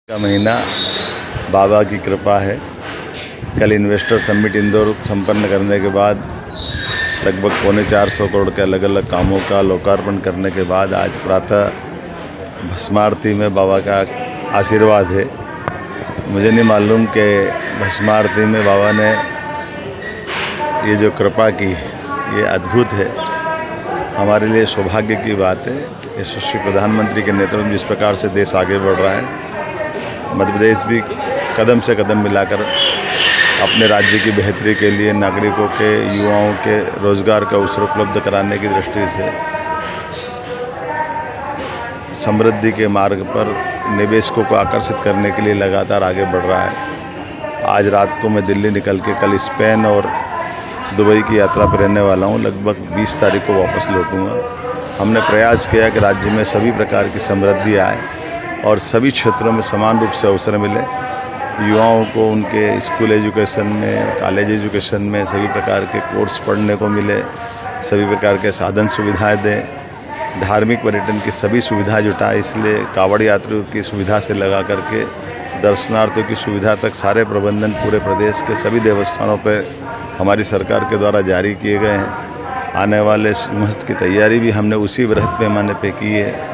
का महीना बाबा की कृपा है। कल इन्वेस्टर समिट इंदौर संपन्न करने के बाद लगभग 450 करोड़ के अलग अलग कामों का लोकार्पण करने के बाद आज प्रातः भस्मारती में बाबा का आशीर्वाद है। मुझे नहीं मालूम कि भस्मारती में बाबा ने ये जो कृपा की ये अद्भुत है। हमारे लिए सौभाग्य की बात है। यशस्वी प्रधानमंत्री के नेतृत्व में जिस प्रकार से देश आगे बढ़ रहा है, मध्य प्रदेश भी कदम से कदम मिलाकर अपने राज्य की बेहतरी के लिए नागरिकों के, युवाओं के रोजगार का अवसर उपलब्ध कराने की दृष्टि से समृद्धि के मार्ग पर निवेशकों को आकर्षित करने के लिए लगातार आगे बढ़ रहा है। आज रात को मैं दिल्ली निकल के कल स्पेन और दुबई की यात्रा पर रहने वाला हूँ। लगभग 20 तारीख को वापस लौटूंगा। हमने प्रयास किया कि राज्य में सभी प्रकार की समृद्धि आए और सभी क्षेत्रों में समान रूप से अवसर मिले। युवाओं को उनके स्कूल एजुकेशन में, कॉलेज एजुकेशन में सभी प्रकार के कोर्स पढ़ने को मिले, सभी प्रकार के साधन सुविधाएं दें, धार्मिक पर्यटन की सभी सुविधाएं जुटाएं। इसलिए कावड़ यात्रियों की सुविधा से लगा करके दर्शनार्थियों की सुविधा तक सारे प्रबंधन पूरे प्रदेश के सभी देवस्थानों पर हमारी सरकार के द्वारा जारी किए गए हैं। आने वाले मस्त की तैयारी भी हमने उसी वृहद पैमाने पर की है।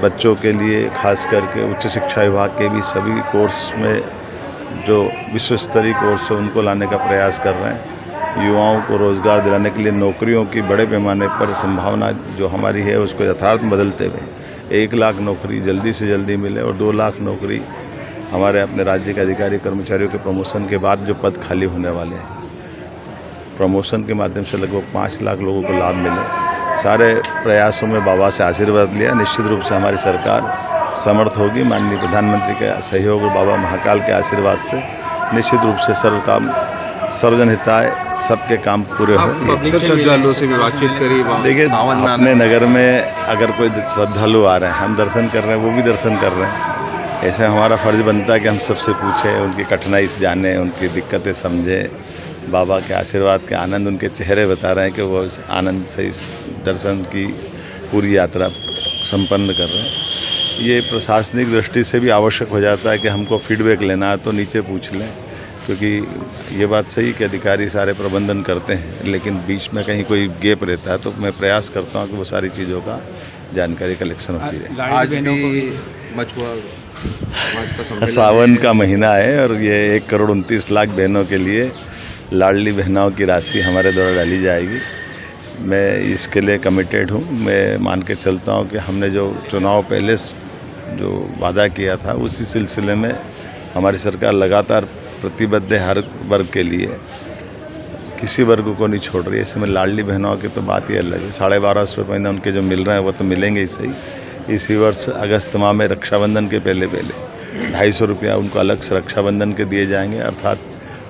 बच्चों के लिए खास करके उच्च शिक्षा विभाग के भी सभी कोर्स में जो विश्व स्तरीय कोर्स है उनको लाने का प्रयास कर रहे हैं। युवाओं को रोज़गार दिलाने के लिए नौकरियों की बड़े पैमाने पर संभावना जो हमारी है उसको यथार्थ में बदलते हुए 1 लाख नौकरी जल्दी से जल्दी मिले और 2 लाख नौकरी हमारे अपने राज्य के अधिकारी कर्मचारियों के प्रमोशन के बाद जो पद खाली होने वाले हैं, प्रमोशन के माध्यम से लगभग 5 लाख लोगों को लाभ मिले। सारे प्रयासों में बाबा से आशीर्वाद लिया। निश्चित रूप से हमारी सरकार समर्थ होगी। माननीय प्रधानमंत्री के सहयोग और बाबा महाकाल के आशीर्वाद से निश्चित रूप से सर्वजन हिताय सबके काम पूरे हो। श्रद्धालुओं से भी बातचीत करी। देखिए, अपने नगर में अगर कोई श्रद्धालु आ रहे हैं, हम दर्शन कर रहे हैं, वो भी दर्शन कर रहे हैं। ऐसे हमारा फर्ज बनता है कि हम सबसे पूछें, उनकी कठिनाई जानें, उनकी दिक्कतें समझें। बाबा के आशीर्वाद के आनंद उनके चेहरे बता रहे हैं कि वो आनंद से इस दर्शन की पूरी यात्रा संपन्न कर रहे हैं। ये प्रशासनिक दृष्टि से भी आवश्यक हो जाता है कि हमको फीडबैक लेना है तो नीचे पूछ लें, क्योंकि ये बात सही कि अधिकारी सारे प्रबंधन करते हैं, लेकिन बीच में कहीं कोई गैप रहता है तो मैं प्रयास करता हूँ कि वो सारी चीज़ों का जानकारी कलेक्शन होती रहे। आज भी मछुआ सावन का महीना है और ये 1,29 लाख बहनों के लिए लाडली बहनाओं की राशि हमारे द्वारा डाली जाएगी। मैं इसके लिए कमिटेड हूँ। मैं मान के चलता हूँ कि हमने जो चुनाव पहले जो वादा किया था उसी सिलसिले में हमारी सरकार लगातार प्रतिबद्ध है। हर वर्ग के लिए किसी वर्ग को नहीं छोड़ रही है। इसमें लाडली बहनों की तो बात ही अलग है। 1250 रुपये महीना उनके जो मिल रहे हैं वो तो मिलेंगे ही सही। इसी वर्ष अगस्त माह में रक्षाबंधन के पहले 250 रुपया उनको अलग से रक्षाबंधन के दिए जाएंगे, अर्थात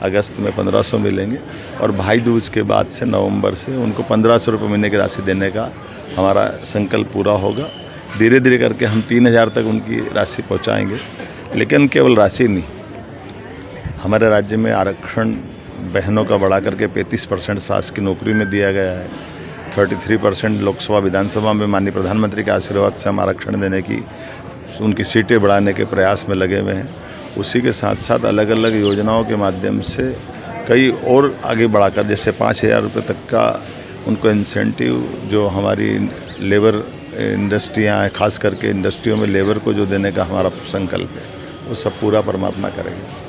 अगस्त में 1500 मिलेंगे। और भाई दूज के बाद से नवंबर से उनको 1500 रुपये महीने की राशि देने का हमारा संकल्प पूरा होगा। धीरे धीरे करके हम 3000 तक उनकी राशि पहुंचाएंगे। लेकिन केवल राशि नहीं, हमारे राज्य में आरक्षण बहनों का बढ़ा करके 35% शासकीय नौकरी में दिया गया है। 33% लोकसभा विधानसभा में माननीय प्रधानमंत्री के आशीर्वाद से हम आरक्षण देने की, उनकी सीटें बढ़ाने के प्रयास में लगे हुए हैं। उसी के साथ साथ अलग अलग योजनाओं के माध्यम से कई और आगे बढ़ाकर, जैसे 5000 रुपये तक का उनको इंसेंटिव जो हमारी लेबर इंडस्ट्रियाँ हैं, खास करके इंडस्ट्रियों में लेबर को जो देने का हमारा संकल्प है, वो सब पूरा परमात्मा करेंगे।